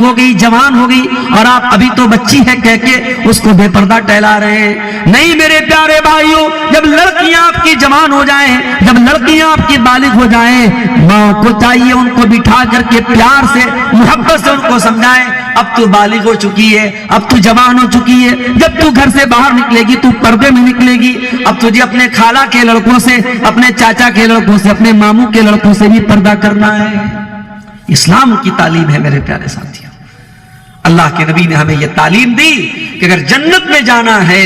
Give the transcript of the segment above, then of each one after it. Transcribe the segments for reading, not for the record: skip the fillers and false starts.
بالغ ہو گئی، جوان ہو گئی، اور آپ ابھی تو بچی ہے کہہ کے اس کو بے پردہ ٹہلا رہے ہیں۔ نہیں میرے پیارے بھائیوں، جب لڑکیاں آپ کی جوان ہو جائیں، جب لڑکیاں آپ کی بالغ ہو جائیں، ماں کو چاہیے ان کو بٹھا کر کے پیار سے محبت سے ان کو سمجھائیں، اب تو بالغ ہو چکی ہے، اب تو جوان ہو چکی ہے، جب تو گھر سے باہر نکلے گی تو پردے میں نکلے گی، اب تجھے اپنے خالہ کے لڑکوں سے، اپنے چاچا کے لڑکوں سے، اپنے ماموں کے لڑکوں سے بھی پردہ کرنا ہے۔ اسلام کی تعلیم ہے میرے پیارے ساتھیوں۔ اللہ کے نبی نے ہمیں یہ تعلیم دی کہ اگر جنت میں جانا ہے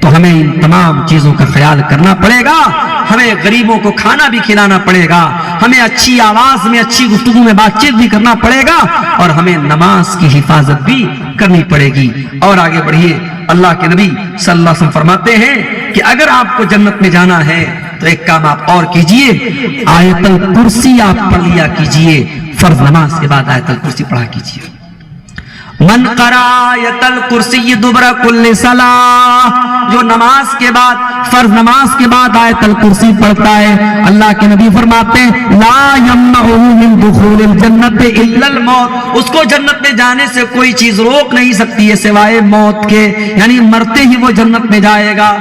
تو ہمیں ان تمام چیزوں کا خیال کرنا پڑے گا، ہمیں غریبوں کو کھانا بھی کھلانا پڑے گا، ہمیں اچھی آواز میں، اچھی گفتگو میں بات چیت بھی کرنا پڑے گا، اور ہمیں نماز کی حفاظت بھی کرنی پڑے گی۔ اور آگے بڑھیے، اللہ کے نبی صلی اللہ علیہ وسلم فرماتے ہیں کہ اگر آپ کو جنت میں جانا ہے تو ایک کام آپ اور کیجئے، آیت الکرسی آپ پڑھ لیا کیجئے، فرض نماز کے بعد آیت الکرسی پڑھا کیجئے۔ من قرأ آیت الکرسی دبر کل صلاۃ، جو نماز کے بعد، فرض نماز کے بعد آیت الکرسی پڑھتا ہے، اللہ کے نبی فرماتے ہیں لا یمنعہ من دخول الجنت الا الموت، اس کو جنت میں جانے سے کوئی چیز روک نہیں سکتی ہے سوائے موت کے، یعنی مرتے ہی وہ جنت میں جائے گا۔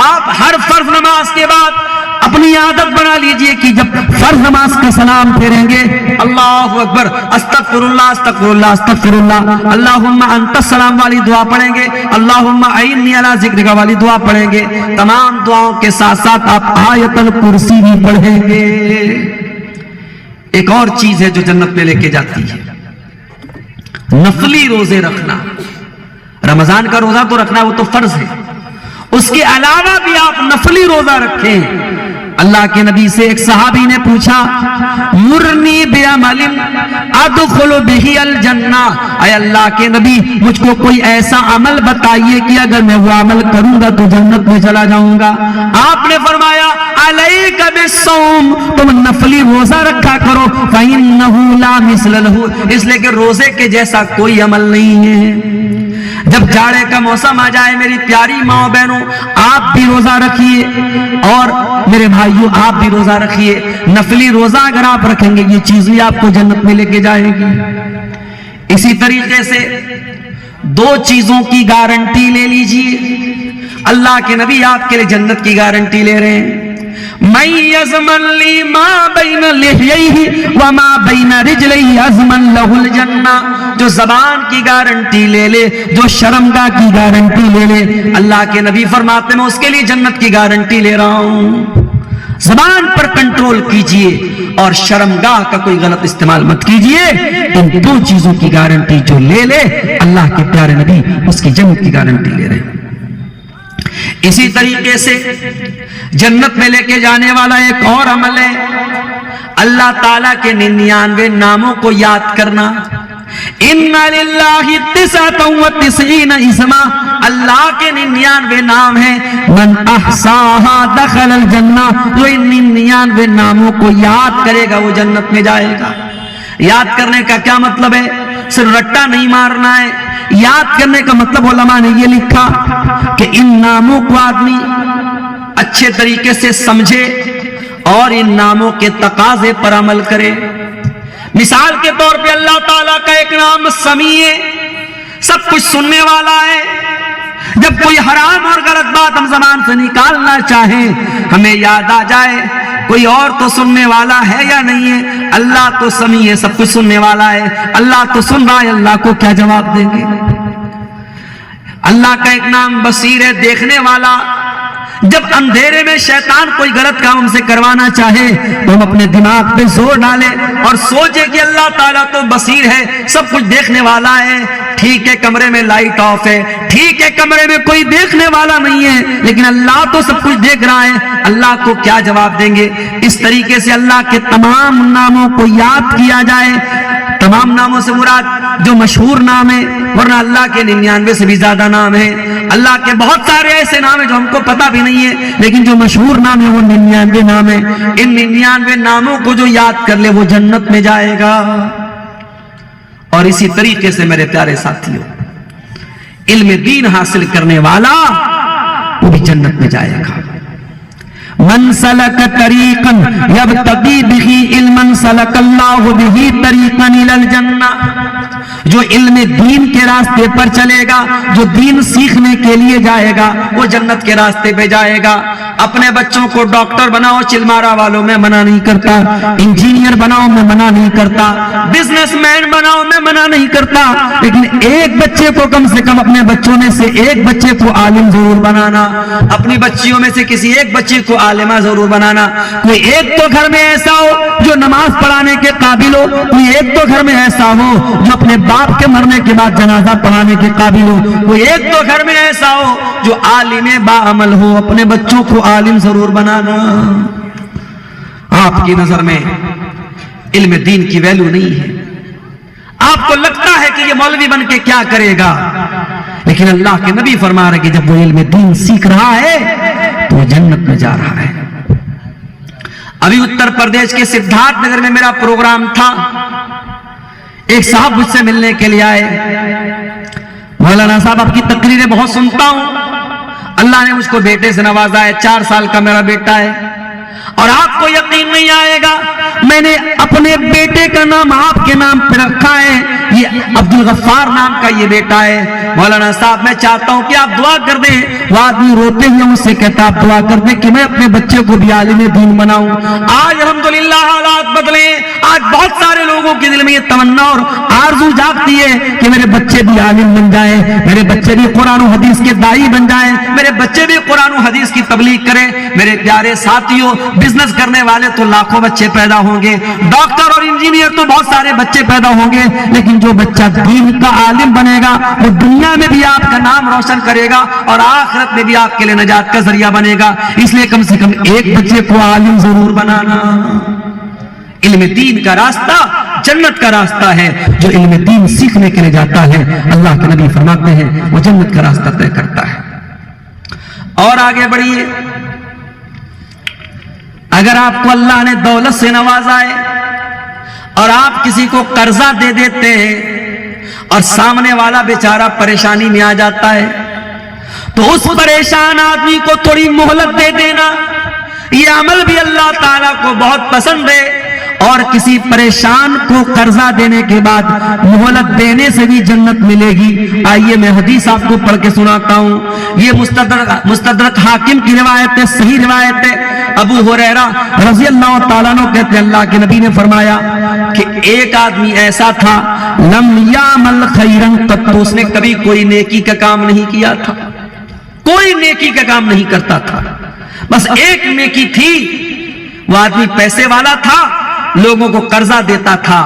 آپ ہر فرض نماز کے بعد اپنی عادت بنا لیجئے کہ جب فرض نماز کا سلام پھیریں گے، اللہ اکبر، استغفر اللہ استغفر اللہ استغفر اللہ، اللہم انت السلام والی دعا پڑھیں گے، اللہم اعنی علی ذکرک والی دعا پڑھیں گے، تمام دعاؤں کے ساتھ ساتھ آپ آیت الکرسی بھی پڑھیں گے۔ ایک اور چیز ہے جو جنت میں لے کے جاتی ہے، نفلی روزے رکھنا۔ رمضان کا روزہ تو رکھنا وہ تو فرض ہے، اس کے علاوہ بھی آپ نفلی روزہ رکھیں۔ اللہ کے نبی سے ایک صحابی نے پوچھا مرنی بعمل ادخل بہ الجنہ، اے اللہ کے نبی مجھ کو کوئی ایسا عمل بتائیے کہ اگر میں وہ عمل کروں گا تو جنت میں چلا جاؤں گا۔ آپ نے فرمایا علیک بالصوم، تم نفلی روزہ رکھا کرو، فإنہ لا مثل لہ، اس لیے کہ روزے کے جیسا کوئی عمل نہیں ہے۔ جب جاڑے کا موسم آ جائے میری پیاری ماں بہنوں، آپ بھی روزہ رکھیے، اور میرے بھائیوں آپ بھی روزہ رکھیے۔ نفلی روزہ اگر آپ رکھیں گے یہ چیز بھی آپ کو جنت میں لے کے جائے گی۔ اسی طریقے سے دو چیزوں کی گارنٹی لے لیجئے، اللہ کے نبی آپ کے لیے جنت کی گارنٹی لے رہے ہیں۔ من یضمن لی ما بین لحیہ وما بین رجلیہ اضمن لہ الجنہ، جو زبان کی گارنٹی لے لے، جو شرمگاہ کی گارنٹی لے لے، اللہ کے نبی فرماتے ہیں میں اس کے لیے جنت کی گارنٹی لے رہا ہوں۔ زبان پر کنٹرول کیجئے اور شرمگاہ کا کوئی غلط استعمال مت کیجئے، ان دو چیزوں کی گارنٹی جو لے لے اللہ کے پیارے نبی اس کی جنت کی گارنٹی لے رہے ہیں۔ اسی طریقے سے جنت میں لے کے جانے والا ایک اور عمل ہے اللہ تعالیٰ کے 99 ناموں کو یاد کرنا۔ ان للہ 99 اسما، اللہ کے 99 نام ہیں، من احصاہا دخل الجنہ، جو ان 99 ناموں کو یاد کرے گا وہ جنت میں جائے گا۔ یاد کرنے کا کیا مطلب ہے؟ صرف رٹا نہیں مارنا ہے، یاد کرنے کا مطلب علماء نے یہ لکھا کہ ان ناموں کو آدمی اچھے طریقے سے سمجھے اور ان ناموں کے تقاضے پر عمل کرے۔ مثال کے طور پہ اللہ تعالیٰ کا ایک نام سمیع ہے، سب کچھ سننے والا ہے۔ جب کوئی حرام اور غلط بات ہم زبان سے نکالنا چاہیں ہمیں یاد آ جائے کوئی اور تو سننے والا ہے یا نہیں ہے، اللہ تو سمیع ہے، سب کچھ سننے والا ہے، اللہ تو سن رہا ہے، اللہ کو کیا جواب دیں گے۔ اللہ کا ایک نام بصیر ہے، دیکھنے والا۔ جب اندھیرے میں شیطان کوئی غلط کام ہم سے کروانا چاہے تو ہم اپنے دماغ پہ زور ڈالیں اور سوچیں کہ اللہ تعالیٰ تو بصیر ہے، سب کچھ دیکھنے والا ہے۔ ٹھیک ہے کمرے میں لائٹ آف ہے، ٹھیک ہے کمرے میں کوئی دیکھنے والا نہیں ہے، لیکن اللہ تو سب کچھ دیکھ رہا ہے، اللہ کو کیا جواب دیں گے۔ اس طریقے سے اللہ کے تمام ناموں کو یاد کیا جائے۔ تمام ناموں سے مراد جو مشہور نام ہے، ورنہ اللہ کے 99 سے بھی زیادہ نام ہیں۔ اللہ کے بہت سارے ایسے نام ہیں جو ہم کو پتہ بھی نہیں ہے، لیکن جو مشہور نام ہے وہ 99 نام ہے۔ ان 99 ناموں کو جو یاد کر لے وہ جنت میں جائے گا۔ اور اسی طریقے سے میرے پیارے ساتھیوں، علم دین حاصل کرنے والا وہ بھی جنت میں جائے گا۔ من سلک طریقا یبتغی بہ علما سلک اللہ بہ طریقا الی الجنہ، جو علم دین کے راستے پر چلے گا، جو دین سیکھنے کے لیے جائے گا، وہ جنت کے راستے پہ جائے گا۔ اپنے بچوں کو ڈاکٹر بناؤ، چلمارا والوں میں منع نہیں کرتا، انجینئر بناؤ میں منع نہیں کرتا، بزنس مین بناؤ میں منع نہیں کرتا، لیکن ایک بچے کو کم سے کم اپنے بچوں میں سے ایک بچے کو عالم ضرور بنانا، اپنی بچیوں میں سے کسی ایک بچی کو عالمہ ضرور بنانا۔ کوئی ایک تو گھر میں ایسا ہو جو نماز پڑھانے کے قابل ہو، کوئی ایک تو گھر میں ایسا ہو جو اپنے باپ کے مرنے کے بعد جنازہ پڑھانے کے قابل ہو، کوئی ایک تو گھر میں ایسا ہو جو عالم باعمل ہو۔ اپنے بچوں کو عالم ضرور بنانا۔ آپ کی نظر میں علم دین کی ویلیو نہیں ہے، آپ کو لگتا ہے کہ یہ مولوی بن کے کیا کرے گا، لیکن اللہ کے نبی فرما رہے کہ جب وہ علم دین سیکھ رہا ہے تو وہ جنت میں جا رہا ہے۔ ابھی اتر پردیش کے سدھارتھ نگر میں میرا پروگرام تھا، ایک صاحب مجھ سے ملنے کے لیے آئے۔ مولانا صاحب آپ کی تقریریں بہت سنتا ہوں، اللہ نے مجھ کو بیٹے سے نوازا ہے، 4 سال کا میرا بیٹا ہے، اور آپ کو یقین نہیں آئے گا میں نے اپنے بیٹے کا نام آپ کے نام پہ رکھا ہے، یہ عبدالغفار نام کا یہ بیٹا ہے۔ مولانا صاحب میں چاہتا ہوں کہ آپ دعا کر دیں۔ وہ آدمی روتے ہوئے مجھ سے کہتا آپ دعا کر دیں کہ میں اپنے بچے کو بھی عالم دین بناؤں۔ آج الحمدللہ حالات بدلے، آج بہت سارے لوگوں کے دل میں یہ تمنا اور آرزو جاگتی ہے کہ میرے بچے بھی عالم بن جائیں، میرے بچے بھی قرآن و حدیث کے داعی بن جائیں، میرے بچے بھی قرآن و حدیث کی تبلیغ کریں۔ میرے پیارے ساتھیوں، بزنس کرنے والے تو لاکھوں بچے پیدا ہوں گے، ڈاکٹر اور انجینئر تو بہت سارے بچے پیدا ہوں گے، لیکن جو بچہ دین کا عالم بنے گا وہ دنیا میں بھی آپ کا نام روشن کرے گا اور آخرت میں بھی آپ کے لیے نجات کا ذریعہ بنے گا۔ اس لیے کم سے کم ایک بچے کو عالم ضرور بنانا۔ علم دین کا راستہ جنت کا راستہ ہے، جو علم دین سیکھنے کے لیے جاتا ہے اللہ کے نبی فرماتے ہیں وہ جنت کا راستہ طے کرتا ہے۔ اور آگے بڑھیے، اگر آپ کو اللہ نے دولت سے نوازا ہے اور آپ کسی کو قرضہ دے دیتے ہیں اور سامنے والا بیچارہ پریشانی میں آ جاتا ہے تو اس پریشان آدمی کو تھوڑی مہلت دے دینا، یہ عمل بھی اللہ تعالیٰ کو بہت پسند ہے۔ اور کسی پریشان کو قرضہ دینے کے بعد مہلت دینے سے بھی جنت ملے گی۔ آئیے میں حدیث آپ کو پڑھ کے سناتا ہوں، یہ مستدرک حاکم کی روایت ہے، صحیح روایت ہے۔ ابو ہریرہ رضی اللہ تعالیٰ عنہ کہتے ہیں اللہ کے نبی نے فرمایا کہ ایک آدمی ایسا تھا لم یعمل خیرا قط، اس نے کبھی کوئی نیکی کا کام نہیں کیا تھا، کوئی نیکی کا کام نہیں کرتا تھا، بس ایک نیکی تھی، وہ آدمی پیسے والا تھا، لوگوں کو قرضہ دیتا تھا،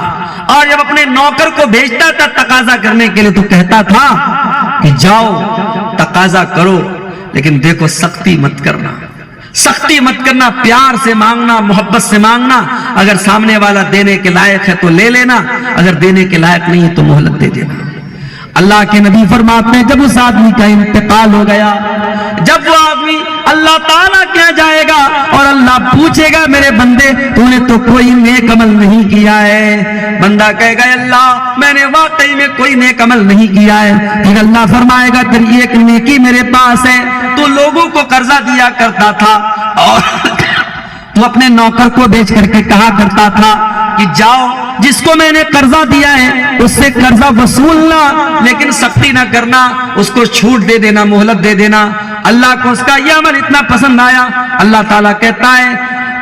اور جب اپنے نوکر کو بھیجتا تھا تقاضا کرنے کے لیے تو کہتا تھا کہ جاؤ تقاضا کرو، لیکن دیکھو سختی مت کرنا، سختی مت کرنا، پیار سے مانگنا، محبت سے مانگنا، اگر سامنے والا دینے کے لائق ہے تو لے لینا، اگر دینے کے لائق نہیں ہے تو مہلت دے دینا۔ اللہ کے نبی فرماتے ہیں جب اس آدمی کا انتقال ہو گیا، جب وہ آدمی اللہ تعالیٰ کیا جائے گا اور اللہ پوچھے گا میرے بندے تو نے تو کوئی نیک عمل نہیں کیا ہے، بندہ کہے گا اللہ میں نے واقعی میں کوئی نیک عمل نہیں کیا ہے، پھر اللہ فرمائے گا تیری ایک نیکی میرے پاس ہے، تو لوگوں کو قرضہ دیا کرتا تھا اور تو اپنے نوکر کو بیچ کر کے کہا کرتا تھا کہ جاؤ جس کو میں نے قرضہ دیا ہے اس سے قرضہ وصولنا، لیکن سختی نہ کرنا، اس کو چھوٹ دے دینا، مہلت دے دینا۔ اللہ کو اس کا یہ عمل اتنا پسند آیا، اللہ تعالیٰ کہتا ہے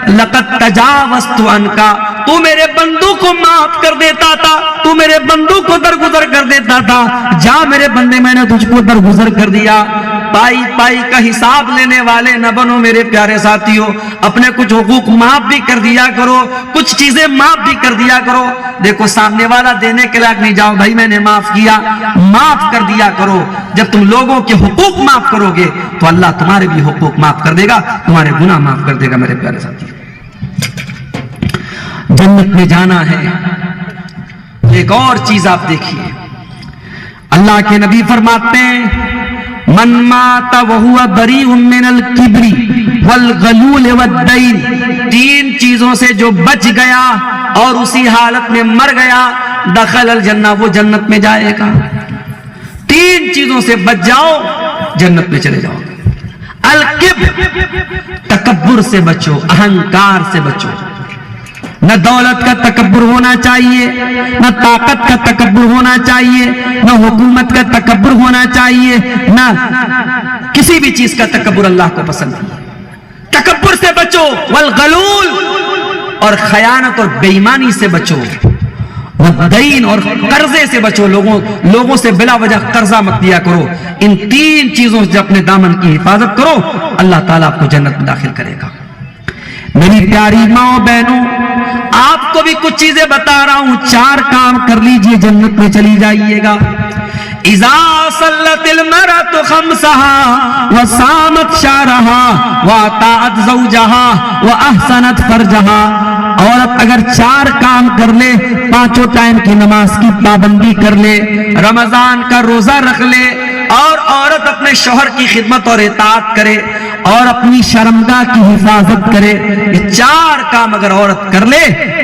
لقد تجاوزت عنک، تو میرے بندوں کو معاف کر دیتا تھا، تو میرے بندوں کو درگزر کر دیتا تھا، جا میرے بندے میں نے تجھ کو درگزر کر دیا۔ پائی پائی کا حساب لینے والے نہ بنو میرے پیارے ساتھیوں، اپنے کچھ حقوق معاف بھی کر دیا کرو، کچھ چیزیں معاف بھی کر دیا کرو۔ دیکھو سامنے والا دینے کے لائق نہیں، جاؤ بھائی میں نے معاف کیا، معاف کر دیا کرو۔ جب تم لوگوں کے حقوق معاف کرو گے تو اللہ تمہارے بھی حقوق معاف کر دے گا، تمہارے گناہ معاف کر دے گا۔ میرے پیارے ساتھیوں، جنت میں جانا ہے، ایک اور چیز آپ دیکھیے، اللہ کے نبی فرماتے ہیں من مات وہو بریء من الکبر والغلول والدین، تین چیزوں سے جو بچ گیا اور اسی حالت میں مر گیا دخل الجنہ، وہ جنت میں جائے گا۔ تین چیزوں سے بچ جاؤ جنت میں چلے جاؤ گے۔ الکبر، تکبر سے بچو، اہنکار سے بچو۔ نہ دولت کا تکبر ہونا چاہیے، نہ طاقت کا تکبر ہونا چاہیے، نہ حکومت کا تکبر ہونا چاہیے، نہ کسی بھی چیز کا تکبر اللہ کو پسند نہیں۔ تکبر سے بچو، والغلول، اور خیانت اور بے ایمانی سے بچو، والدین، اور قرضے سے بچو، لوگوں سے بلا وجہ قرضہ مت دیا کرو۔ ان تین چیزوں سے اپنے دامن کی حفاظت کرو، اللہ تعالیٰ آپ کو جنت میں داخل کرے گا۔ میری پیاری ماں بہنوں، آپ کو بھی کچھ چیزیں بتا رہا ہوں، 4 کام کر لیجئے، جنت میں چلی جائیے گا۔ اذا صلت المرأة خمسها وصامت شهرها واطاعت زوجها واحسنت فرجها، عورت اگر 4 کام کر لے، 5 ٹائم کی نماز کی پابندی کر لے، رمضان کا روزہ رکھ لے، اور عورت اپنے شوہر کی خدمت اور اطاعت کرے، اور اپنی شرمگاہ کی حفاظت کرے، یہ 4 کام اگر عورت کر لے،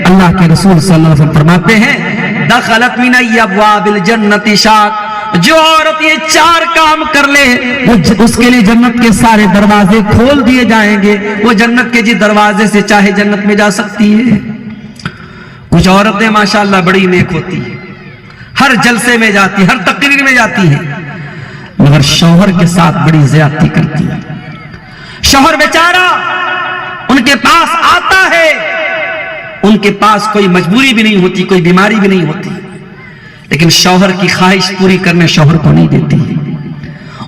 اللہ کے رسول صلی اللہ علیہ وسلم فرماتے ہیں دخلت من ابواب الجنت شاک، جو عورت یہ 4 کام کر لے اس کے لیے جنت کے سارے دروازے کھول دیے جائیں گے، وہ جنت کے دروازے سے چاہے جنت میں جا سکتی ہے۔ کچھ عورتیں ماشاءاللہ بڑی نیک ہوتی ہیں، ہر جلسے میں جاتی، ہر تقریر میں جاتی ہیں، مگر شوہر کے ساتھ بڑی زیادتی کرتی ہے۔ شوہر بیچارہ ان کے پاس آتا ہے، ان کے پاس کوئی مجبوری بھی نہیں ہوتی، کوئی بیماری بھی نہیں ہوتی، لیکن شوہر کی خواہش پوری کرنے شوہر کو نہیں دیتی۔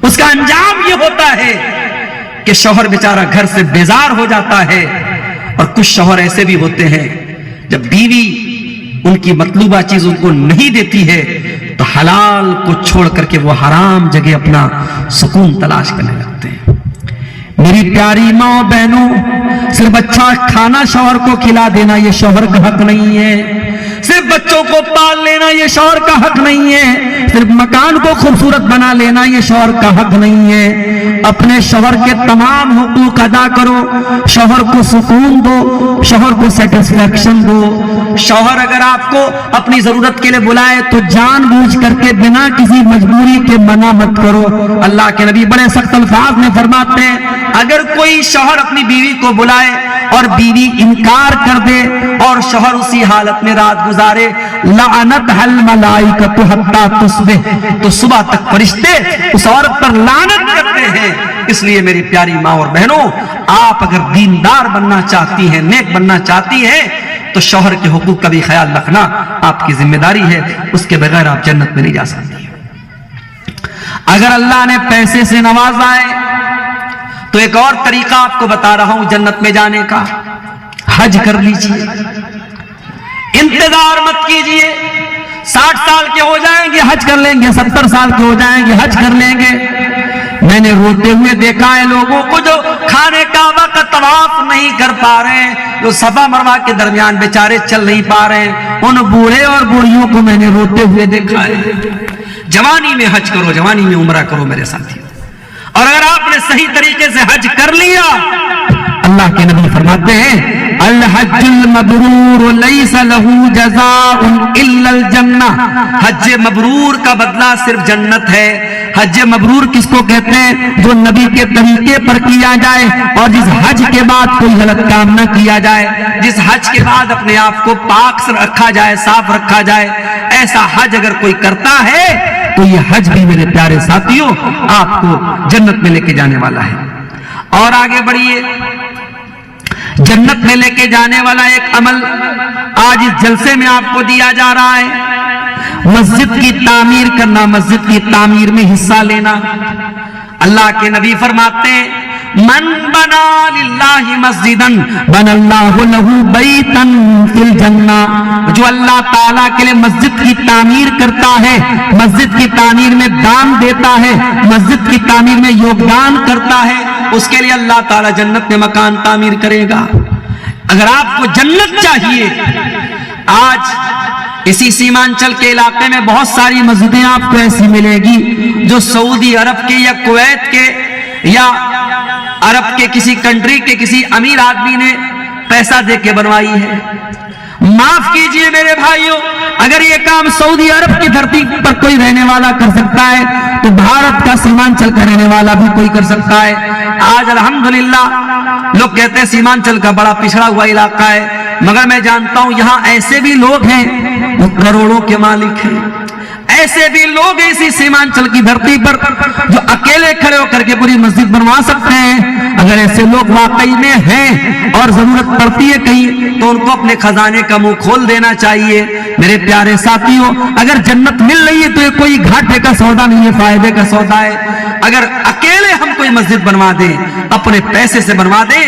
اس کا انجام یہ ہوتا ہے کہ شوہر بیچارہ گھر سے بیزار ہو جاتا ہے۔ اور کچھ شوہر ایسے بھی ہوتے ہیں جب بیوی ان کی مطلوبہ چیز ان کو نہیں دیتی ہے تو حلال کو چھوڑ کر کے وہ حرام جگہ اپنا سکون تلاش کرنے لگتے ہیں۔ میری پیاری ماں بہنوں، صرف اچھا کھانا شوہر کو کھلا دینا یہ شوہر کا حق نہیں ہے، صرف بچوں کو پال لینا یہ شوہر کا حق نہیں ہے، صرف مکان کو خوبصورت بنا لینا یہ شوہر کا حق نہیں ہے۔ اپنے شوہر کے تمام حقوق ادا کرو، شوہر کو سکون دو، شوہر کو سیٹسفیکشن دو۔ شوہر اگر آپ کو اپنی ضرورت کے لیے بلائے تو جان بوجھ کر کے بنا کسی مجبوری کے منع مت کرو۔ اللہ کے نبی بڑے سخت الفاظ میں فرماتے ہیں اگر کوئی شوہر اپنی بیوی کو بلائے اور بیوی انکار کر دے اور شوہر اسی حالت میں رات گزارے، لعنتها الملائکۃ حتی تصبح، تو صبح تک فرشتے اس عورت پر لعنت کرتے ہیں۔ اس لیے میری پیاری ماں اور بہنوں، آپ اگر دیندار بننا چاہتی ہیں، نیک بننا چاہتی ہیں، تو شوہر کے حقوق کا بھی خیال رکھنا آپ کی ذمہ داری ہے، اس کے بغیر آپ جنت میں نہیں جا سکتی۔ اگر اللہ نے پیسے سے نوازا ہے تو ایک اور طریقہ آپ کو بتا رہا ہوں جنت میں جانے کا، حج کر لیجئے، انتظار مت کیجئے 60 سال کے ہو جائیں گے حج کر لیں گے، 70 سال کے ہو جائیں گے حج کر لیں گے۔ میں نے روتے ہوئے دیکھا ہے لوگوں کو جو خانے کعبہ کا طواف نہیں کر پا رہے ہیں، جو صفا مروہ کے درمیان بیچارے چل نہیں پا رہے ہیں، ان بوڑھے اور بوڑھیوں کو میں نے روتے ہوئے دیکھا ہے۔ جوانی میں حج کرو، جوانی میں عمرہ کرو میرے ساتھی، اور اگر آپ نے صحیح طریقے سے حج کر لیا، اللہ کے نبی فرماتے ہیں الحج المبرور لیس له جزاء الا الجنہ، حج مبرور کا بدلہ صرف جنت ہے۔ حج مبرور کس کو کہتے ہیں؟ جو نبی کے طریقے پر کیا جائے اور جس حج کے بعد کوئی غلط کام نہ کیا جائے، جس حج کے بعد اپنے آپ کو پاک سے رکھا جائے، صاف رکھا جائے، ایسا حج اگر کوئی کرتا ہے تو یہ حج بھی میرے پیارے ساتھیوں آپ کو جنت میں لے کے جانے والا ہے۔ اور آگے بڑھیے، جنت میں لے کے جانے والا ایک عمل آج اس جلسے میں آپ کو دیا جا رہا ہے، مسجد کی تعمیر کرنا، مسجد کی تعمیر میں حصہ لینا۔ اللہ کے نبی فرماتے ہیں من بنا للہ مسجدا بنا اللہ لہ بیتا فی الجنہ، جو اللہ تعالیٰ کے لیے مسجد کی تعمیر کرتا ہے، مسجد کی تعمیر میں دان دیتا ہے، مسجد کی تعمیر میں یوگدان کرتا ہے، اس کے لیے اللہ تعالیٰ جنت میں مکان تعمیر کرے گا۔ اگر آپ کو جنت چاہیے، آج اسی سیمانچل کے علاقے میں بہت ساری مسجدیں آپ کو ایسی ملے گی جو سعودی عرب کے یا کویت کے یا عرب کے کسی کنٹری کے کسی امیر آدمی نے پیسہ دے کے بنوائی ہے۔ معاف کیجئے میرے بھائیوں، اگر یہ کام سعودی عرب کی دھرتی پر کوئی رہنے والا کر سکتا ہے تو بھارت کا سیمانچل کا رہنے والا بھی کوئی کر سکتا ہے۔ آج الحمدللہ لوگ کہتے ہیں سیمانچل کا بڑا پچھڑا ہوا علاقہ ہے، مگر میں جانتا ہوں یہاں ایسے بھی لوگ ہیں وہ کروڑوں کے مالک ہیں، ایسے بھی لوگ اسی سیمانچل کی دھرتی پر جو اکیلے کھڑے ہو کر کے پوری مسجد بنوا سکتے ہیں۔ اگر ایسے لوگ واقعی میں ہیں اور ضرورت پڑتی ہے کہیں تو ان کو اپنے خزانے کا منہ کھول دینا چاہیے۔ میرے پیارے ساتھیوں، اگر جنت مل رہی ہے تو یہ کوئی گھاٹے کا سودا نہیں ہے، فائدے کا سودا ہے۔ اگر اکیلے ہم کوئی مسجد بنوا دیں، اپنے پیسے سے بنوا دیں،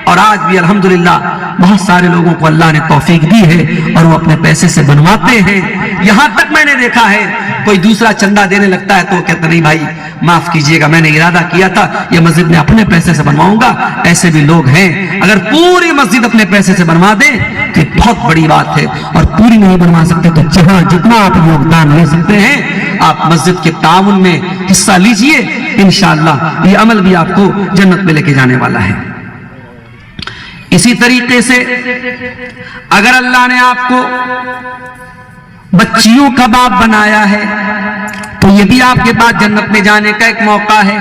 اور آج بھی الحمدللہ بہت سارے لوگوں کو اللہ نے توفیق دی ہے اور وہ اپنے پیسے سے بنواتے ہیں۔ یہاں تک میں نے دیکھا ہے کوئی دوسرا چندہ دینے لگتا ہے تو وہ کہتا نہیں بھائی معاف کیجئے گا، میں نے ارادہ کیا تھا یہ مسجد میں اپنے پیسے سے بنواؤں گا۔ ایسے بھی لوگ ہیں، اگر پوری مسجد اپنے پیسے سے بنوا دیں تو یہ بہت بڑی بات ہے، اور پوری نہیں بنوا سکتے تو جہاں جتنا آپ یوگدان لے سکتے ہیں آپ مسجد کے تعاون میں حصہ لیجئے، انشاءاللہ یہ عمل بھی آپ کو جنت میں لے کے جانے والا ہے۔ اسی طریقے سے اگر اللہ نے آپ کو بچیوں کا باپ بنایا ہے تو یہ بھی آپ کے پاس جنت میں جانے کا ایک موقع ہے۔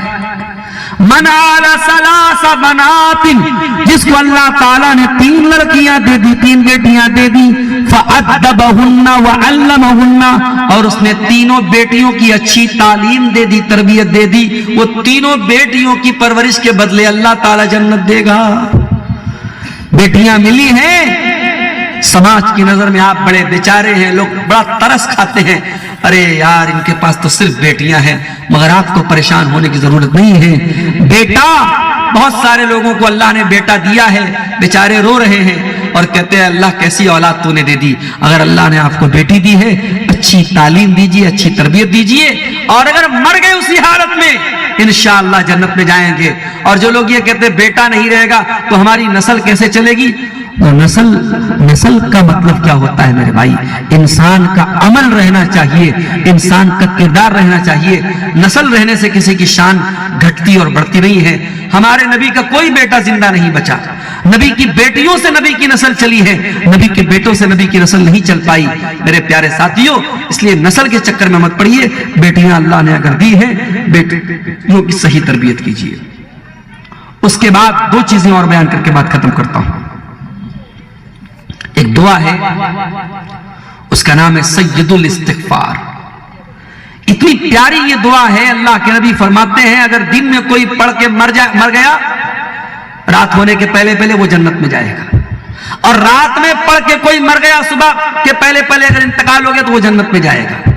من آل ثلاث بنات، جس کو اللہ تعالیٰ نے 3 لڑکیاں دے دی، 3 بیٹیاں دے دی، فَأَدَّبَهُنَّ وَعَلَّمَهُنَّ، اور اس نے تینوں بیٹیوں کی اچھی تعلیم دے دی، تربیت دے دی، وہ تینوں بیٹیوں کی پرورش کے بدلے اللہ تعالیٰ جنت دے گا۔ بیٹیاں ملی ہیں، سماج کی نظر میں آپ بڑے بیچارے ہیں، لوگ بڑا ترس کھاتے ہیں، ارے یار ان کے پاس تو صرف بیٹیاں ہیں، مگر آپ کو پریشان ہونے کی ضرورت نہیں ہے۔ بیٹا، بہت سارے لوگوں کو اللہ نے بیٹا دیا ہے، بیچارے رو رہے ہیں اور کہتے ہیں اللہ کیسی اولاد تو نے دے دی۔ اگر اللہ نے آپ کو بیٹی دی ہے، اچھی تعلیم دیجئے، اچھی تربیت دیجئے، اور اگر مر گئے اسی حالت میں انشاءاللہ جنت میں جائیں گے۔ اور جو لوگ یہ کہتے ہیں بیٹا نہیں رہے گا تو ہماری نسل کیسے چلے گی، نسل کا مطلب کیا ہوتا ہے میرے بھائی؟ انسان کا عمل رہنا چاہیے، انسان کا کردار رہنا چاہیے۔ نسل رہنے سے کسی کی شان گھٹتی اور بڑھتی نہیں ہے۔ ہمارے نبی کا کوئی بیٹا زندہ نہیں بچا، نبی کی بیٹیوں سے نبی کی نسل چلی ہے، نبی کے بیٹوں سے نبی کی نسل نہیں چل پائی۔ میرے پیارے ساتھیوں، اس لیے نسل کے چکر میں مت پڑیے، بیٹیاں اللہ نے اگر دی ہے بیٹیوں کی صحیح تربیت کیجیے۔ اس کے بعد 2 چیزیں اور بیان کر کے بات ختم کرتا ہوں۔ ایک دعا ہے، اس کا نام ہے سید الاستغفار۔ اتنی پیاری یہ دعا ہے، اللہ کے نبی فرماتے ہیں اگر دن میں کوئی پڑھ کے مر گیا، رات ہونے کے پہلے پہلے وہ جنت میں جائے گا، اور رات میں پڑھ کے کوئی مر گیا صبح کے پہلے پہلے اگر انتقال ہو گیا تو وہ جنت میں جائے گا۔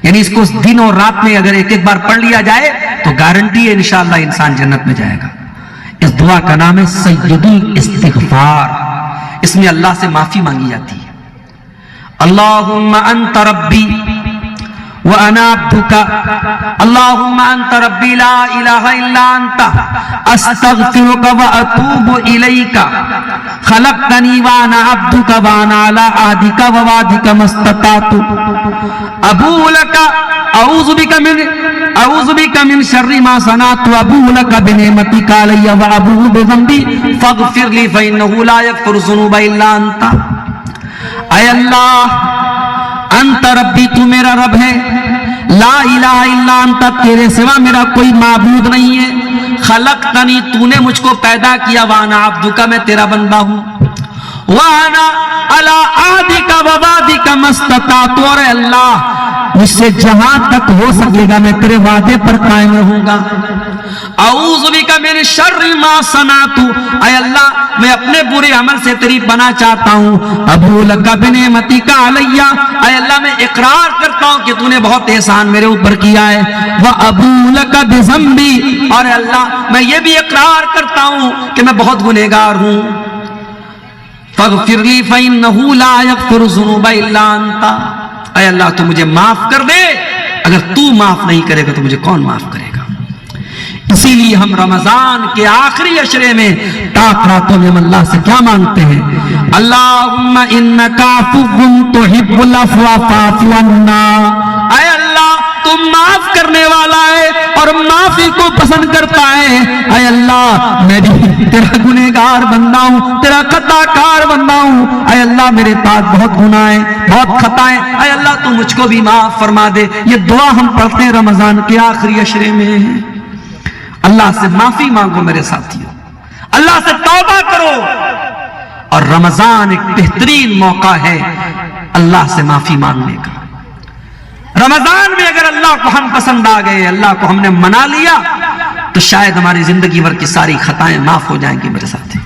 یعنی اس کو دن اور رات میں اگر ایک بار پڑھ لیا جائے تو گارنٹی ہے انشاءاللہ انسان جنت میں جائے گا۔ اس دعا کا نام ہے سید الاستغفار۔ اس میں اللہ سے معافی مانگی جاتی ہے۔ اللہم انت ربی وانا عبدک، اللہم انت ربی لا الہ الا انت استغفرک واتوب الیک، خلقتنی وانا عبدک وانا علی عہدک ووعدک ما استطعت، ابوء لک اعوذ بک من شر ما صنعت، وابوء لک بنعمتک علی وابوء بذنبی فاغفر لی فانہ لا یغفر الذنوب الا انت۔ اے اللہ، انت ربی، تو میرا رب ہے، لا الہ الا انت، تیرے سوا میرا کوئی معبود نہیں ہے، خلقتنی، تو نے مجھ کو پیدا کیا، وانا عبدک، میں تیرا بندہ ہوں، وانا علی عہدک ووعدک ما استطعت، اور اے اللہ مجھ سے جہاں تک ہو سکے گا میں تیرے وعدے پر قائم رہوں گا۔ اعوذ بک من شر ما صنعت، اے اللہ میں اپنے برے عمل سے تیری پناہ چاہتا ہوں، ابوء لک بنعمتک علی، اے اللہ میں اقرار کرتا ہوں کہ تو نے بہت احسان میرے اوپر کیا ہے، وابوء لک بذنبی، اور اے اللہ میں یہ بھی اقرار کرتا ہوں کہ میں بہت گنہگار ہوں، فاغفر لی فانہ لا یغفر الذنوب الا انت، اے اللہ تو مجھے معاف کر دے، اگر تو معاف نہیں کرے گا تو مجھے کون معاف کرے گا۔ اسی لیے ہم رمضان کے آخری عشرے میں تاک راتوں میں ہم اللہ سے کیا مانگتے ہیں؟ اللہم انک عفو تحب العفو فاعف عنا، اے اللہ تم معاف کرنے والا ہے اور معاف معافی کو پسند کرتا ہے۔ اے اللہ میں بھی تیرا گنہگار بندہ ہوں، تیرا خطا کار بندہ ہوں، اے اللہ میرے پاس بہت گناہ ہیں، بہت خطائیں، اے اللہ تو مجھ کو بھی معاف فرما دے۔ یہ دعا ہم پڑھتے ہیں رمضان کے آخری عشرے میں۔ اللہ سے معافی مانگو میرے ساتھیوں، اللہ سے توبہ کرو، اور رمضان ایک بہترین موقع ہے اللہ سے معافی مانگنے کا۔ رمضان میں اگر اللہ کو ہم پسند آ گئے، اللہ کو ہم نے منا لیا، تو شاید ہماری زندگی بھر کی ساری خطائیں معاف ہو جائیں گی میرے ساتھی۔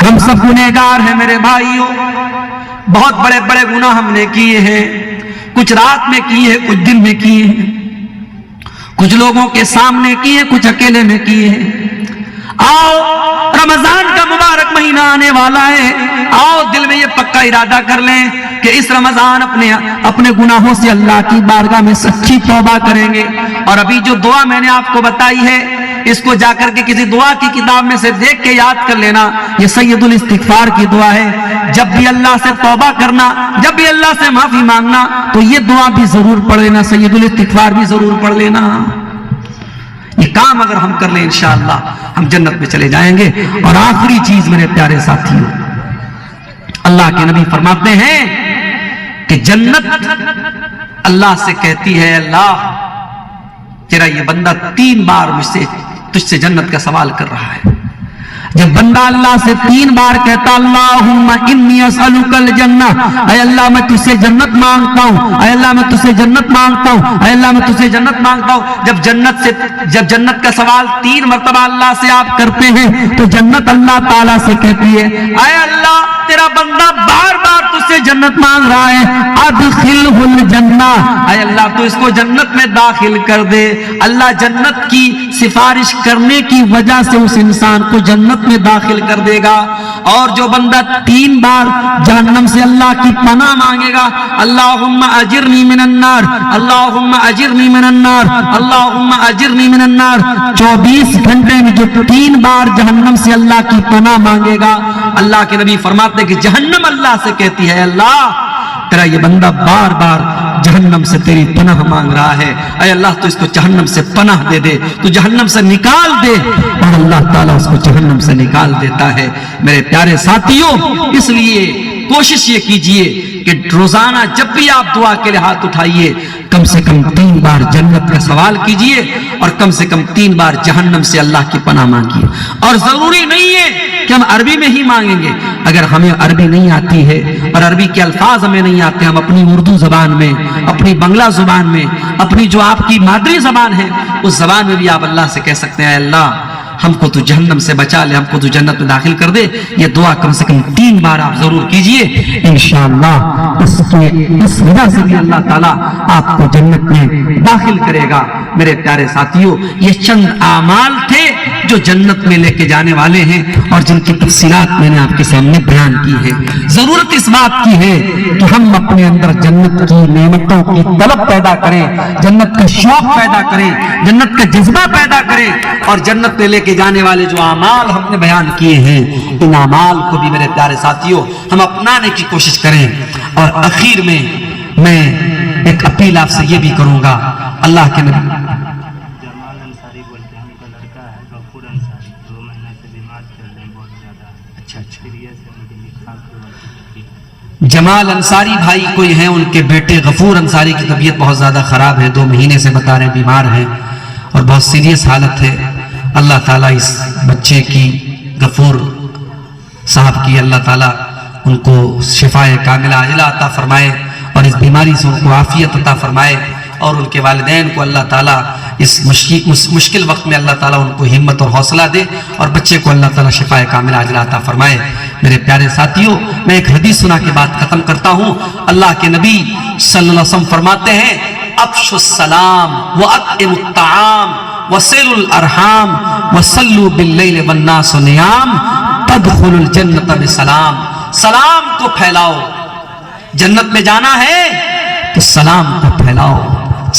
ہم سب گنہگار ہیں میرے بھائیوں، بہت بڑے بڑے گناہ ہم نے کیے ہیں، کچھ رات میں کیے ہیں، کچھ دن میں کیے ہیں، کچھ لوگوں کے سامنے کیے ہیں، کچھ اکیلے میں کیے ہیں۔ آؤ رمضان کا مبارک مہینہ آنے والا ہے، آؤ دل میں یہ پکا ارادہ کر لیں کہ اس رمضان اپنے گناہوں سے اللہ کی بارگاہ میں سچی توبہ کریں گے۔ اور ابھی جو دعا میں نے آپ کو بتائی ہے، اس کو جا کر کے کسی دعا کی کتاب میں سے دیکھ کے یاد کر لینا، یہ سید الاستغفار کی دعا ہے۔ جب بھی اللہ سے توبہ کرنا، جب بھی اللہ سے معافی مانگنا، تو یہ دعا بھی ضرور پڑھ لینا، سید الاستغفار بھی ضرور پڑھ لینا۔ یہ کام اگر ہم کر لیں انشاءاللہ ہم جنت میں چلے جائیں گے۔ اور آخری چیز میرے پیارے ساتھیوں، اللہ کے نبی فرماتے ہیں کہ جنت اللہ سے کہتی ہے، اللہ تیرا یہ بندہ 3 بار تجھ سے جنت کا سوال کر رہا ہے۔ جب بندہ اللہ سے 3 بار کہتا اللہم انی اسألک الجنہ، اے اللہ میں تجھ سے جنت مانگتا ہوں، اے اللہ میں تجھ سے جنت مانگتا ہوں، اے اللہ میں تجھ سے جنت مانگتا ہوں، جب جنت کا سوال 3 مرتبہ اللہ سے آپ کرتے ہیں تو جنت اللہ تعالیٰ سے کہتی ہے، اے اللہ تیرا بندہ بار بار تجھ سے جنت مانگ رہا ہے، ادخلہ الجنہ، اے اللہ تو اس کو جنت میں داخل کر دے۔ اللہ جنت کی سفارش کرنے کی وجہ سے اس انسان کو جنت میں داخل کر دے گا۔ اور جو بندہ 3 بار جہنم سے اللہ کی پناہ مانگے گا، اللہم اجرنی من النار، اللہم اجرنی من النار، اللہم اجرنی من النار، 24 گھنٹے میں جو 3 بار جہنم سے اللہ کی پناہ مانگے گا، اللہ کے نبی فرماتے کہ جہنم اللہ سے کہتی ہے، اللہ تیرا یہ بندہ بار بار جہنم سے تیری پناہ مانگ رہا ہے، اے اللہ تو اس کو جہنم سے پناہ دے دے، تو جہنم سے نکال دے، اور اللہ تعالیٰ اس کو جہنم سے نکال دیتا ہے۔ میرے پیارے ساتھیوں، اس لیے کوشش یہ کیجئے کہ روزانہ جب بھی آپ دعا کے لیے ہاتھ اٹھائیے، کم سے کم 3 بار جنت کا سوال کیجئے، اور کم سے کم 3 بار جہنم سے اللہ کی پناہ مانگیے۔ اور ضروری نہیں ہے کہ ہم عربی میں ہی مانگیں گے، اگر ہمیں عربی نہیں آتی ہے اور عربی کے الفاظ ہمیں نہیں آتے، ہم اپنی اردو زبان میں، اپنی بنگلہ زبان میں، اپنی جو آپ کی مادری زبان ہے اس زبان میں بھی آپ اللہ سے کہہ سکتے ہیں، اے اللہ ہم کو تو جہنم سے بچا لے، ہم کو تو جنت میں داخل کر دے۔ یہ دعا کم سے کم 3 بار آپ ضرور کیجئے، انشاءاللہ اس وجہ سے بھی اللہ تعالیٰ آپ کو جنت میں داخل کرے گا۔ میرے پیارے ساتھیوں، یہ چند اعمال تھے جو جنت میں لے کے جانے والے ہیں، اور جن کی تفصیلات میں نے آپ کے سامنے بیان کی ہے۔ ضرورت اس بات کی ہے کہ ہم اپنے اندر جنت کی نعمتوں کی طلب پیدا کریں، جنت کا شوق پیدا کریں، جنت کا جذبہ پیدا کریں، اور جنت میں لے کے جانے والے جو اعمال ہم نے بیان کیے ہیں، ان اعمال کو بھی میرے پیارے ساتھیوں ہم اپنانے کی کوشش کریں۔ اور اخیر میں میں ایک اپیل آپ سے یہ بھی کروں گا، اللہ کے نبی جمال انصاری بولتے ہیں، ان کا لڑکا ہے غفور انصاری، 2 مہینے سے بیمار چل رہے ہیں بہت زیادہ۔ جمال انصاری بھائی کوئی ہیں، ان کے بیٹے غفور انصاری کی طبیعت بہت زیادہ خراب ہے، 2 مہینے سے بتا رہے ہیں بیمار ہیں اور بہت سیریس حالت ہے۔ اللہ تعالیٰ اس بچے کی، غفور صاحب کی، اللہ تعالیٰ ان کو شفاء کاملہ عاجلہ عطا فرمائے، اور اس بیماری سے ان کو عافیت عطا فرمائے، اور ان کے والدین کو اللہ تعالیٰ اس مشکل وقت میں اللہ تعالیٰ ان کو ہمت اور حوصلہ دے، اور بچے کو اللہ تعالیٰ شفاء کاملہ عاجلہ عطا فرمائے۔ میرے پیارے ساتھیوں، میں ایک حدیث سنا کے بعد ختم کرتا ہوں۔ اللہ کے نبی صلی اللہ علیہ وسلم فرماتے ہیں، افشوا السلام واطعموا الطعام وصلوا الارحام وصلوا باللیل والناس نیام تدخلوا الجنت بسلام۔ سلام کو پھیلاؤ، جنت میں جانا ہے تو سلام کو پھیلاؤ،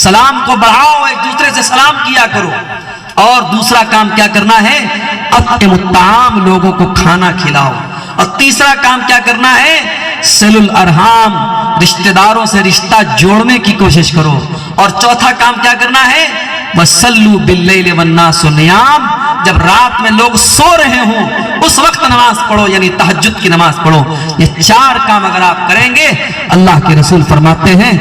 سلام کو بڑھاؤ، ایک دوسرے سے سلام کیا کرو۔ اور دوسرا کام کیا کرنا ہے؟ اطعموا الطعام، لوگوں کو کھانا کھلاؤ۔ اور تیسرا کام کیا کرنا ہے؟ صلوا الارحام، رشتہ داروں سے رشتہ جوڑنے کی کوشش کرو۔ اور چوتھا کام کیا کرنا ہے؟ وَصَلُّوا بِاللَّيْلِ وَالنَّاسُ نِيَامٌ، جب رات میں لوگ سو رہے ہوں اس وقت نماز پڑھو، یعنی تہجد کی نماز پڑھو۔ یہ 4 کام اگر آپ کریں گے، اللہ کے رسول فرماتے ہیں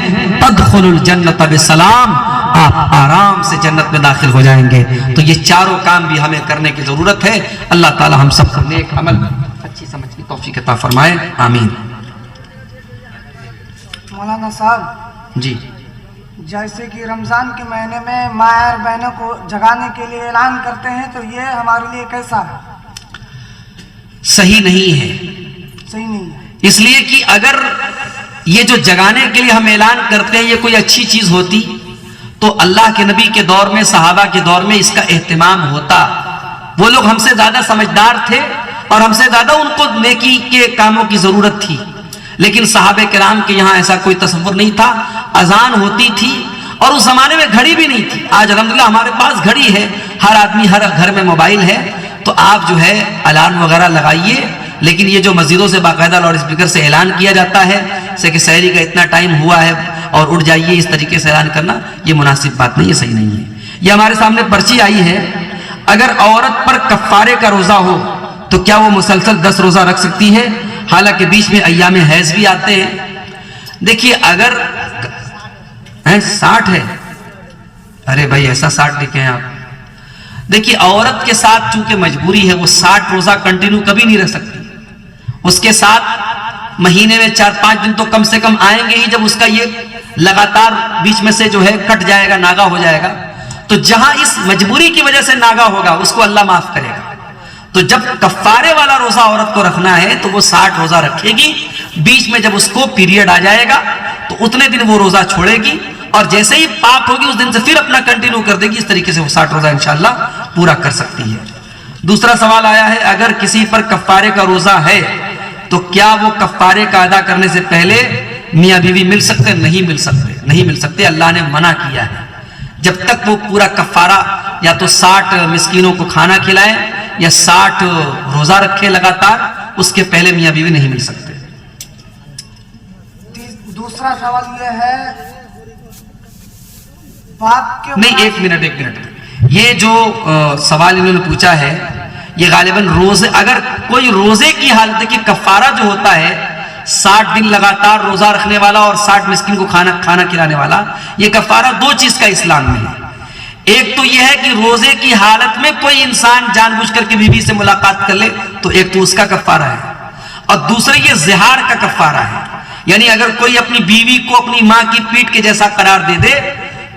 تدخلوا الجنۃ بسلام، آپ آرام سے جنت میں داخل ہو جائیں گے۔ تو یہ 4 کام بھی ہمیں کرنے کی ضرورت ہے۔ اللہ تعالی ہم سب کو نیک عمل اچھی سمجھ کی توفیق عطا فرمائے، آمین۔ مولانا صاحب، جی جیسے کہ رمضان کے مہینے میں ماہر بہنوں کو جگانے کے لیے اعلان کرتے ہیں، تو یہ ہمارے لیے کیسا ہے؟ صحیح نہیں ہے، صحیح نہیں ہے۔ اس لیے کہ اگر یہ جو جگانے کے لیے ہم اعلان کرتے ہیں یہ کوئی اچھی چیز ہوتی تو اللہ کے نبی کے دور میں، صحابہ کے دور میں اس کا اہتمام ہوتا۔ وہ لوگ ہم سے زیادہ سمجھدار تھے اور ہم سے زیادہ ان کو نیکی کے کاموں کی ضرورت تھی، لیکن صحابہ کرام کے یہاں ایسا کوئی تصور نہیں تھا۔ اذان ہوتی تھی اور اس زمانے میں گھڑی بھی نہیں تھی۔ آج الحمدللہ ہمارے پاس گھڑی ہے، ہر آدمی ہر گھر میں موبائل ہے، تو آپ جو ہے الارم وغیرہ لگائیے، لیکن یہ جو مسجدوں سے باقاعدہ لاؤڈ اسپیکر سے اعلان کیا جاتا ہے جیسے کہ سحری کا اتنا ٹائم ہوا ہے اور اٹھ جائیے، اس طریقے سے اعلان کرنا یہ مناسب بات نہیں ہے، صحیح نہیں ہے۔ یہ ہمارے سامنے پرچی آئی ہے، اگر عورت پر کفارے کا روزہ ہو تو کیا وہ مسلسل 10 روزہ رکھ سکتی ہے، حالانکہ بیچ میں ایام حیض بھی آتے ہیں؟ دیکھیے اگر 60 ہے، ارے بھائی ایسا 60 لکھے ہیں آپ۔ دیکھیے عورت کے ساتھ چونکہ مجبوری ہے، وہ 60 روزہ کنٹینیو کبھی نہیں رکھ سکتی۔ اس کے ساتھ مہینے میں 4-5 دن تو کم سے کم آئیں گے ہی، جب اس کا یہ لگاتار بیچ میں سے جو ہے کٹ جائے گا، ناغا ہو جائے گا، تو جہاں اس مجبوری کی وجہ سے ناغا ہوگا اس کو اللہ معاف کرے گا۔ تو جب کفارے والا روزہ عورت کو رکھنا ہے تو وہ 60 روزہ رکھے گی، بیچ میں جب اس کو پیریڈ آ جائے گا تو اتنے دن وہ روزہ چھوڑے گی، اور جیسے ہی پاک ہوگی اس دن سے پھر اپنا کنٹینیو کر دے گی۔ اس طریقے سے وہ 60 روزہ انشاءاللہ پورا کر سکتی ہے۔ دوسرا سوال آیا ہے، اگر کسی پر کفارے کا روزہ ہے تو کیا وہ کفارے کا ادا کرنے سے پہلے میاں بیوی مل سکتے؟ نہیں مل سکتے، نہیں مل سکتے، اللہ نے منع کیا ہے۔ جب تک وہ پورا کفارہ یا تو 60 مسکینوں کو کھانا کھلائیں یا 60 روزہ رکھے لگاتار، اس کے پہلے میاں بیوی نہیں مل سکتے۔ دوسرا سوال یہ ہے، باپ کے نہیں، ایک منٹ، یہ جو سوال انہوں نے پوچھا ہے یہ غالباً روزے، اگر کوئی روزے کی حالت، دیکھیے کفارہ جو ہوتا ہے 60 دن لگاتار روزہ رکھنے والا اور 60 مسکین کو کھانا کھلانے والا، یہ کفارہ 2 چیز کا اسلام میں ہے۔ ایک تو یہ ہے کہ روزے کی حالت میں کوئی انسان جان بوجھ کر کے بیوی سے ملاقات کر لے تو ایک تو اس کا کفارہ ہے، اور دوسرا یہ زہار کا کفارہ ہے، یعنی اگر کوئی اپنی بیوی کو اپنی ماں کی پیٹ کے جیسا قرار دے دے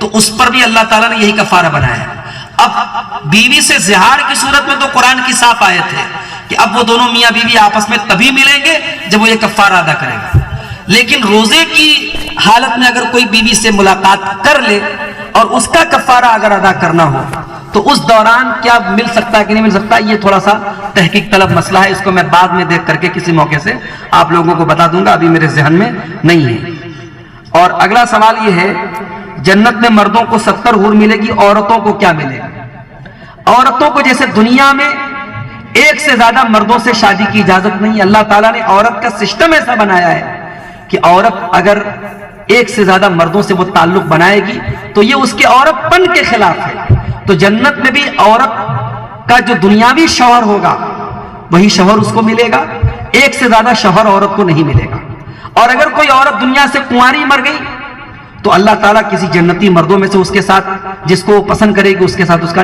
تو اس پر بھی اللہ تعالیٰ نے یہی کفارہ بنایا ہے۔ اب بیوی سے زہار کی صورت میں تو قرآن کی صاف آیت ہے کہ اب وہ دونوں میاں بیوی آپس میں تبھی ملیں گے جب وہ یہ کفارہ ادا کرے گا، لیکن روزے کی حالت میں اگر کوئی بیوی سے ملاقات کر لے اور اس کا کفارہ اگر ادا کرنا ہو تو اس دوران کیا مل سکتا ہے کہ نہیں مل سکتا، یہ تھوڑا سا تحقیق طلب مسئلہ ہے، اس کو میں بعد میں دیکھ کر کے کسی موقع سے آپ لوگوں کو بتا دوں گا، ابھی میرے ذہن میں نہیں ہے۔ اور اگلا سوال یہ ہے، جنت میں مردوں کو 70 حور ملے گی، عورتوں کو کیا ملے گا؟ عورتوں کو جیسے دنیا میں ایک سے زیادہ مردوں سے شادی کی اجازت نہیں، اللہ تعالیٰ نے عورت کا سسٹم ایسا بنایا ہے کہ عورت اگر ایک سے زیادہ مردوں سے وہ تعلق بنائے گی تو یہ اس کے عورت پن کے خلاف ہے۔ تو جنت میں بھی عورت کا جو دنیاوی شوہر ہوگا وہی شوہر اس کو ملے گا، ایک سے زیادہ شوہر عورت کو نہیں ملے گا۔ اور اگر کوئی عورت دنیا سے کنواری مر گئی تو اللہ تعالیٰ کسی جنتی مردوں میں سے اس کے ساتھ جس کو پسند کرے گی اس کے ساتھ اس کا